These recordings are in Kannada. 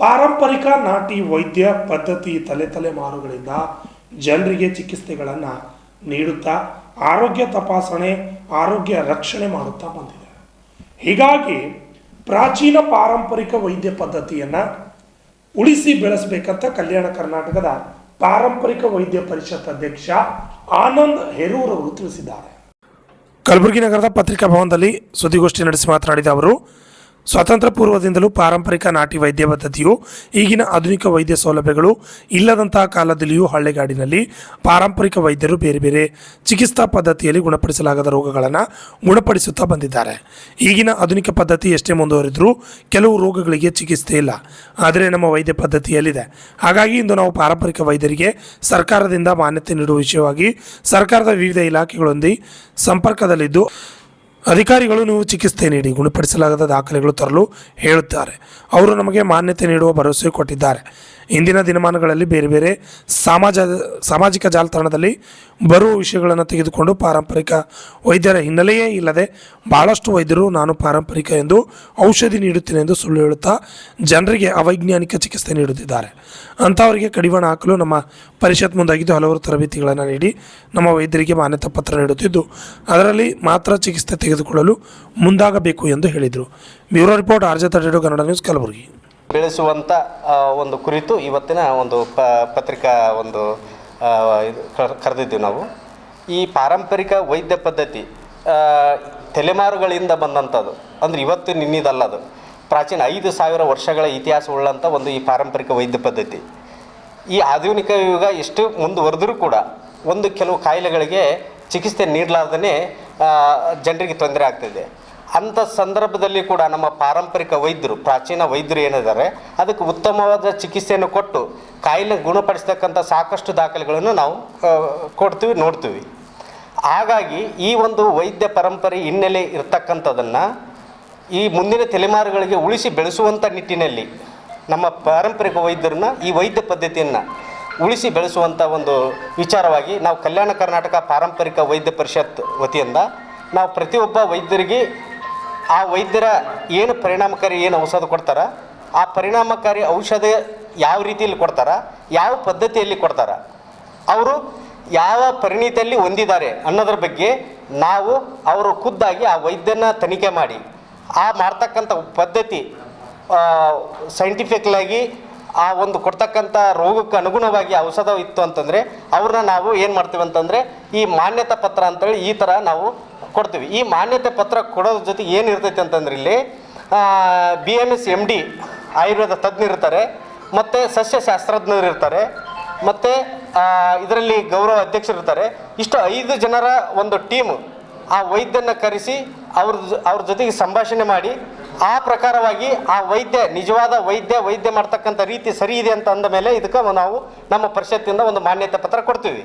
ಪಾರಂಪರಿಕ ನಾಟಿ ವೈದ್ಯ ಪದ್ಧತಿ ತಲೆಮಾರುಗಳಿಂದ ಜನರಿಗೆ ಚಿಕಿತ್ಸೆಗಳನ್ನು ನೀಡುತ್ತಾ ಆರೋಗ್ಯ ತಪಾಸಣೆ, ಆರೋಗ್ಯ ರಕ್ಷಣೆ ಮಾಡುತ್ತಾ ಬಂದಿದೆ. ಹೀಗಾಗಿ ಪ್ರಾಚೀನ ಪಾರಂಪರಿಕ ವೈದ್ಯ ಪದ್ಧತಿಯನ್ನು ಉಳಿಸಿ ಬೆಳೆಸಬೇಕಂತ ಕಲ್ಯಾಣ ಕರ್ನಾಟಕದ ಪಾರಂಪರಿಕ ವೈದ್ಯ ಪರಿಷತ್ ಅಧ್ಯಕ್ಷ ಆನಂದ್ ಹೆರೂರ್ ಅವರು ತಿಳಿಸಿದ್ದಾರೆ. ಕಲಬುರಗಿ ನಗರದ ಪತ್ರಿಕಾ ಭವನದಲ್ಲಿ ಸುದ್ದಿಗೋಷ್ಠಿ ನಡೆಸಿ ಮಾತನಾಡಿದ ಅವರು, ಸ್ವಾತಂತ್ರ್ಯ ಪೂರ್ವದಿಂದಲೂ ಪಾರಂಪರಿಕ ನಾಟಿ ವೈದ್ಯ ಪದ್ಧತಿಯು ಈಗಿನ ಆಧುನಿಕ ವೈದ್ಯ ಸೌಲಭ್ಯಗಳು ಇಲ್ಲದಂತಹ ಕಾಲದಲ್ಲಿಯೂ ಹಳ್ಳಿಗಾಡಿನಲ್ಲಿ ಪಾರಂಪರಿಕ ವೈದ್ಯರು ಬೇರೆ ಬೇರೆ ಚಿಕಿತ್ಸಾ ಪದ್ಧತಿಯಲ್ಲಿ ಗುಣಪಡಿಸಲಾಗದ ರೋಗಗಳನ್ನು ಗುಣಪಡಿಸುತ್ತಾ ಬಂದಿದ್ದಾರೆ. ಈಗಿನ ಆಧುನಿಕ ಪದ್ಧತಿ ಎಷ್ಟೇ ಮುಂದುವರಿದರೂ ಕೆಲವು ರೋಗಗಳಿಗೆ ಚಿಕಿತ್ಸೆ ಇಲ್ಲ, ಆದರೆ ನಮ್ಮ ವೈದ್ಯ ಪದ್ಧತಿಯಲ್ಲಿದೆ. ಹಾಗಾಗಿ ಇಂದು ನಾವು ಪಾರಂಪರಿಕ ವೈದ್ಯರಿಗೆ ಸರ್ಕಾರದಿಂದ ಮಾನ್ಯತೆ ನೀಡುವ ವಿಷಯವಾಗಿ ಸರ್ಕಾರದ ವಿವಿಧ ಇಲಾಖೆಗಳೊಂದಿಗೆ ಸಂಪರ್ಕದಲ್ಲಿದ್ದು ಅಧಿಕಾರಿಗಳು ನೀವು ಚಿಕಿತ್ಸೆ ನೀಡಿ ಗುಣಪಡಿಸಲಾಗದ ದಾಖಲೆಗಳು ತರಲು ಹೇಳುತ್ತಾರೆ. ಅವರು ನಮಗೆ ಮಾನ್ಯತೆ ನೀಡುವ ಭರವಸೆ ಕೊಟ್ಟಿದ್ದಾರೆ. ಇಂದಿನ ದಿನಮಾನಗಳಲ್ಲಿ ಬೇರೆ ಬೇರೆ ಸಾಮಾಜಿಕ ಜಾಲತಾಣದಲ್ಲಿ ಬರುವ ವಿಷಯಗಳನ್ನು ತೆಗೆದುಕೊಂಡು ಪಾರಂಪರಿಕ ವೈದ್ಯರ ಹಿನ್ನೆಲೆಯೇ ಇಲ್ಲದೆ ಬಹಳಷ್ಟು ವೈದ್ಯರು ನಾನು ಪಾರಂಪರಿಕ ಎಂದು ಔಷಧಿ ನೀಡುತ್ತೇನೆ ಎಂದು ಸುಳ್ಳು ಹೇಳುತ್ತಾ ಜನರಿಗೆ ಅವೈಜ್ಞಾನಿಕ ಚಿಕಿತ್ಸೆ ನೀಡುತ್ತಿದ್ದಾರೆ. ಅಂಥವರಿಗೆ ಕಡಿವಾಣ ಹಾಕಲು ನಮ್ಮ ಪರಿಷತ್ ಮುಂದಾಗಿದ್ದು ಹಲವಾರು ತರಬೇತಿಗಳನ್ನು ನೀಡಿ ನಮ್ಮ ವೈದ್ಯರಿಗೆ ಮಾನ್ಯತಾ ಪತ್ರ ನೀಡುತ್ತಿದ್ದು ಅದರಲ್ಲಿ ಮಾತ್ರ ಚಿಕಿತ್ಸೆ ತೆಗೆದುಕೊಳ್ಳಲು ಮುಂದಾಗಬೇಕು ಎಂದು ಹೇಳಿದರು. Bureau report RJ32 Kannada news, Kalaburagi. ಬೆಳೆಸುವಂಥ ಒಂದು ಕುರಿತು ಇವತ್ತಿನ ಒಂದು ಪತ್ರಿಕಾ ಒಂದು ಕರೆದಿದ್ದೀವಿ ನಾವು. ಈ ಪಾರಂಪರಿಕ ವೈದ್ಯ ಪದ್ಧತಿ ತಲೆಮಾರುಗಳಿಂದ ಬಂದಂಥದ್ದು, ಅಂದರೆ ಇವತ್ತು ನಿನ್ನಿದಲ್ಲದು. ಪ್ರಾಚೀನ 5,000 ವರ್ಷಗಳ ಇತಿಹಾಸವುಳ್ಳಂಥ ಒಂದು ಈ ಪಾರಂಪರಿಕ ವೈದ್ಯ ಪದ್ಧತಿ. ಈ ಆಧುನಿಕ ಯುಗ ಎಷ್ಟು ಮುಂದುವರೆದರೂ ಕೂಡ ಕೆಲವು ಕಾಯಿಲೆಗಳಿಗೆ ಚಿಕಿತ್ಸೆ ನೀಡಲಾರ್ದೇ ಜನರಿಗೆ ತೊಂದರೆ ಆಗ್ತಿದೆ. ಅಂಥ ಸಂದರ್ಭದಲ್ಲಿ ಕೂಡ ನಮ್ಮ ಪಾರಂಪರಿಕ ವೈದ್ಯರು, ಪ್ರಾಚೀನ ವೈದ್ಯರು ಏನಿದ್ದಾರೆ ಅದಕ್ಕೆ ಉತ್ತಮವಾದ ಚಿಕಿತ್ಸೆಯನ್ನು ಕೊಟ್ಟು ಕಾಯಿಲೆ ಗುಣಪಡಿಸ್ತಕ್ಕಂಥ ಸಾಕಷ್ಟು ದಾಖಲೆಗಳನ್ನು ನಾವು ನೋಡ್ತೀವಿ. ಹಾಗಾಗಿ ಈ ಒಂದು ವೈದ್ಯ ಪರಂಪರೆ ಹಿನ್ನೆಲೆ ಇರ್ತಕ್ಕಂಥದ್ದನ್ನು ಈ ಮುಂದಿನ ತಲೆಮಾರುಗಳಿಗೆ ಉಳಿಸಿ ಬೆಳೆಸುವಂಥ ನಿಟ್ಟಿನಲ್ಲಿ ನಮ್ಮ ಪಾರಂಪರಿಕ ವೈದ್ಯರನ್ನ, ಈ ವೈದ್ಯ ಪದ್ಧತಿಯನ್ನು ಉಳಿಸಿ ಬೆಳೆಸುವಂಥ ಒಂದು ವಿಚಾರವಾಗಿ ನಾವು ಕಲ್ಯಾಣ ಕರ್ನಾಟಕ ಪಾರಂಪರಿಕ ವೈದ್ಯ ಪರಿಷತ್ ವತಿಯಿಂದ ನಾವು ಪ್ರತಿಯೊಬ್ಬ ವೈದ್ಯರಿಗೆ ಆ ವೈದ್ಯರ ಏನು ಪರಿಣಾಮಕಾರಿ ಔಷಧ ಕೊಡ್ತಾರ, ಆ ಪರಿಣಾಮಕಾರಿ ಔಷಧ ಯಾವ ರೀತಿಯಲ್ಲಿ ಕೊಡ್ತಾರ, ಯಾವ ಪದ್ಧತಿಯಲ್ಲಿ ಕೊಡ್ತಾರ, ಅವರು ಯಾವ ಪರಿಣಿತಿಯಲ್ಲಿ ಹೊಂದಿದ್ದಾರೆ ಅನ್ನೋದ್ರ ಬಗ್ಗೆ ನಾವು ಅವರು ಖುದ್ದಾಗಿ ಆ ವೈದ್ಯನ ತನಿಖೆ ಮಾಡಿ ಆ ಮಾಡ್ತಕ್ಕಂಥ ಪದ್ಧತಿ ಸೈಂಟಿಫಿಕಲಾಗಿ ಆ ಒಂದು ಕೊಡ್ತಕ್ಕಂಥ ರೋಗಕ್ಕೆ ಅನುಗುಣವಾಗಿ ಔಷಧ ಇತ್ತು ಅಂತಂದರೆ ಅವ್ರನ್ನ ನಾವು ಏನು ಮಾಡ್ತೀವಿ ಅಂತಂದರೆ ಈ ಮಾನ್ಯತಾ ಪತ್ರ ಅಂತೇಳಿ ಈ ಥರ ನಾವು ಕೊಡ್ತೀವಿ. ಈ ಮಾನ್ಯತೆ ಪತ್ರ ಕೊಡೋದ್ರ ಜೊತೆಗೆ ಏನಿರ್ತೈತೆ ಅಂತಂದ್ರೆ ಇಲ್ಲಿ BMS MD ಆಯುರ್ವೇದ ತಜ್ಞರು ಇರ್ತಾರೆ, ಮತ್ತು ಸಸ್ಯಶಾಸ್ತ್ರಜ್ಞರು ಇರ್ತಾರೆ, ಮತ್ತು ಇದರಲ್ಲಿ ಗೌರವ ಅಧ್ಯಕ್ಷರು ಇರ್ತಾರೆ. ಇಷ್ಟು 5 ಜನರ ಒಂದು ಟೀಮು ಆ ವೈದ್ಯನ ಕರೆಸಿ ಅವ್ರ ಜೊತೆಗೆ ಸಂಭಾಷಣೆ ಮಾಡಿ ಆ ಪ್ರಕಾರವಾಗಿ ಆ ವೈದ್ಯ ನಿಜವಾದ ವೈದ್ಯ ಮಾಡ್ತಕ್ಕಂಥ ರೀತಿ ಸರಿ ಇದೆ ಅಂತ ಅಂದ ಮೇಲೆ ಇದಕ್ಕೆ ನಾವು ನಮ್ಮ ಪರಿಷತ್ತಿಂದ ಒಂದು ಮಾನ್ಯತೆ ಪತ್ರ ಕೊಡ್ತೀವಿ.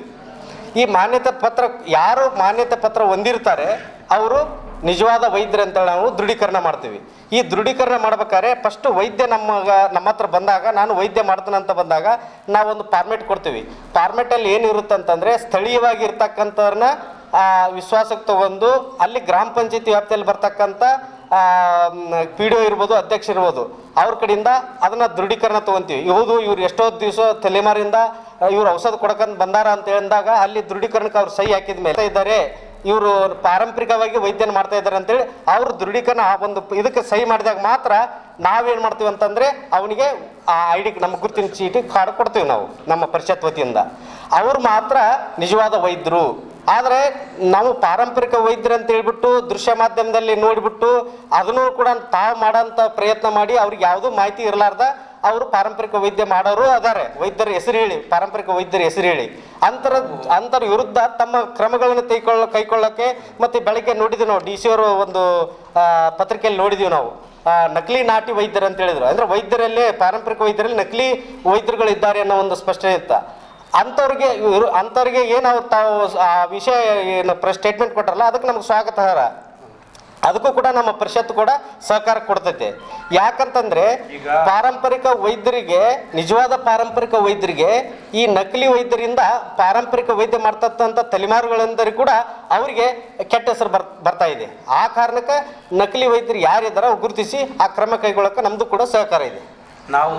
ಈ ಮಾನ್ಯತೆ ಪತ್ರ ಯಾರು ಮಾನ್ಯತೆ ಪತ್ರ ಹೊಂದಿರ್ತಾರೆ ಅವರು ನಿಜವಾದ ವೈದ್ಯರು ಅಂತ ನಾವು ದೃಢೀಕರಣ ಮಾಡ್ತೀವಿ. ಈ ದೃಢೀಕರಣ ಮಾಡ್ಬೇಕಾದ್ರೆ ಫಸ್ಟ್ ವೈದ್ಯ ನಮ್ಮ ಹತ್ರ ಬಂದಾಗ, ನಾನು ವೈದ್ಯ ಮಾಡ್ತೇನೆ ಅಂತ ಬಂದಾಗ ನಾವೊಂದು ಫಾರ್ಮೆಟ್ ಕೊಡ್ತೀವಿ. ಫಾರ್ಮೆಟಲ್ಲಿ ಏನಿರುತ್ತೆ ಅಂತಂದರೆ ಸ್ಥಳೀಯವಾಗಿ ಇರ್ತಕ್ಕಂಥವ್ರನ್ನ ವಿಶ್ವಾಸಕ್ಕೆ ತಗೊಂಡು ಅಲ್ಲಿ ಗ್ರಾಮ ಪಂಚಾಯತಿ ವ್ಯಾಪ್ತಿಯಲ್ಲಿ ಬರ್ತಕ್ಕಂಥ PDO ಇರ್ಬೋದು, ಅಧ್ಯಕ್ಷ ಇರ್ಬೋದು, ಅವ್ರ ಕಡೆಯಿಂದ ಅದನ್ನು ದೃಢೀಕರಣ ತೊಗೊತೀವಿ. ಇವ್ರು ಎಷ್ಟೋ ದಿವಸ ತಲೆಮಾರಿಂದ ಇವ್ರು ಔಷಧ ಕೊಡಕಂತ ಬಂದಾರ ಅಂತ ಹೇಳಿದಾಗ ಅಲ್ಲಿ ದೃಢೀಕರಣಕ್ಕೆ ಅವ್ರು ಸಹಿ ಹಾಕಿದ ಮೇಲೆ ಇದ್ದಾರೆ, ಇವರು ಪಾರಂಪರಿಕವಾಗಿ ವೈದ್ಯನ ಮಾಡ್ತಾ ಇದ್ದಾರೆ ಅಂತೇಳಿ ಅವ್ರ ದೃಢೀಕರಣ ಒಂದು ಇದಕ್ಕೆ ಸಹಿ ಮಾಡಿದಾಗ ಮಾತ್ರ ನಾವೇನು ಮಾಡ್ತೀವಿ ಅಂತಂದರೆ ಅವನಿಗೆ ಆ ID ನಮ್ಮ ಗುರುತಿನ ಚೀಟಿ ಕಾರ್ಡ್ ಕೊಡ್ತೀವಿ ನಾವು ನಮ್ಮ ಪರಿಷತ್ ವತಿಯಿಂದ. ಅವ್ರು ಮಾತ್ರ ನಿಜವಾದ ವೈದ್ಯರು. ಆದರೆ ನಾವು ಪಾರಂಪರಿಕ ವೈದ್ಯರು ಅಂತ ಹೇಳ್ಬಿಟ್ಟು ದೃಶ್ಯ ಮಾಧ್ಯಮದಲ್ಲಿ ನೋಡಿಬಿಟ್ಟು ಅದನ್ನು ಕೂಡ ತಾವು ಮಾಡೋಂಥ ಪ್ರಯತ್ನ ಮಾಡಿ ಅವ್ರಿಗೆ ಯಾವುದೂ ಮಾಹಿತಿ ಇರಲಾರ್ದ ಅವರು ಪಾರಂಪರಿಕ ವೈದ್ಯ ಮಾಡೋರು ಅದಾರೆ. ವೈದ್ಯರ ಹೆಸರು ಹೇಳಿ, ಪಾರಂಪರಿಕ ವೈದ್ಯರ ಹೆಸರು ಹೇಳಿ ಅಂತರ ವಿರುದ್ಧ ತಮ್ಮ ಕ್ರಮಗಳನ್ನು ಕೈಗೊಳ್ಳೋಕ್ಕೆ ಮತ್ತು ಬೆಳಗ್ಗೆ ನೋಡಿದ್ವಿ ನಾವು DC ಅವರು ಒಂದು ಪತ್ರಿಕೆಯಲ್ಲಿ ನೋಡಿದ್ದೀವಿ ನಾವು ನಕಲಿ ನಾಟಿ ವೈದ್ಯರು ಅಂತ ಹೇಳಿದ್ರು. ಅಂದರೆ ವೈದ್ಯರಲ್ಲೇ ಪಾರಂಪರಿಕ ವೈದ್ಯರಲ್ಲಿ ನಕಲಿ ವೈದ್ಯರುಗಳಿದ್ದಾರೆ ಅನ್ನೋ ಒಂದು ಸ್ಪಷ್ಟನೆ ಇತ್ತು. ಅಂಥವ್ರಿಗೆ ಏನು ಅವ್ರು ತಾವು ಆ ವಿಷಯ ಏನು ಸ್ಟೇಟ್ಮೆಂಟ್ ಕೊಟ್ಟಾರಲ್ಲ ಅದಕ್ಕೆ ನಮ್ಗೆ ಸ್ವಾಗತ. ಅದಕ್ಕೂ ಕೂಡ ನಮ್ಮ ಪರಿಷತ್ತು ಕೂಡ ಸಹಕಾರ ಕೊಡ್ತೈತೆ. ಯಾಕಂತಂದ್ರೆ ಪಾರಂಪರಿಕ ವೈದ್ಯರಿಗೆ, ನಿಜವಾದ ಪಾರಂಪರಿಕ ವೈದ್ಯರಿಗೆ ಈ ನಕಲಿ ವೈದ್ಯರಿಂದ ಪಾರಂಪರಿಕ ವೈದ್ಯ ಮಾಡ್ತಕ್ಕಂಥ ತಲೆಮಾರುಗಳೆಂದರೆ ಕೂಡ ಅವರಿಗೆ ಕೆಟ್ಟ ಹೆಸರು ಬರ್ತಾ ಇದೆ. ಆ ಕಾರಣಕ್ಕೆ ನಕಲಿ ವೈದ್ಯರು ಯಾರಿದ್ದಾರೋ ಗುರುತಿಸಿ ಆ ಕ್ರಮ ಕೈಗೊಳ್ಳೋಕೆ ನಮ್ಮದು ಕೂಡ ಸಹಕಾರ ಇದೆ. ನಾವು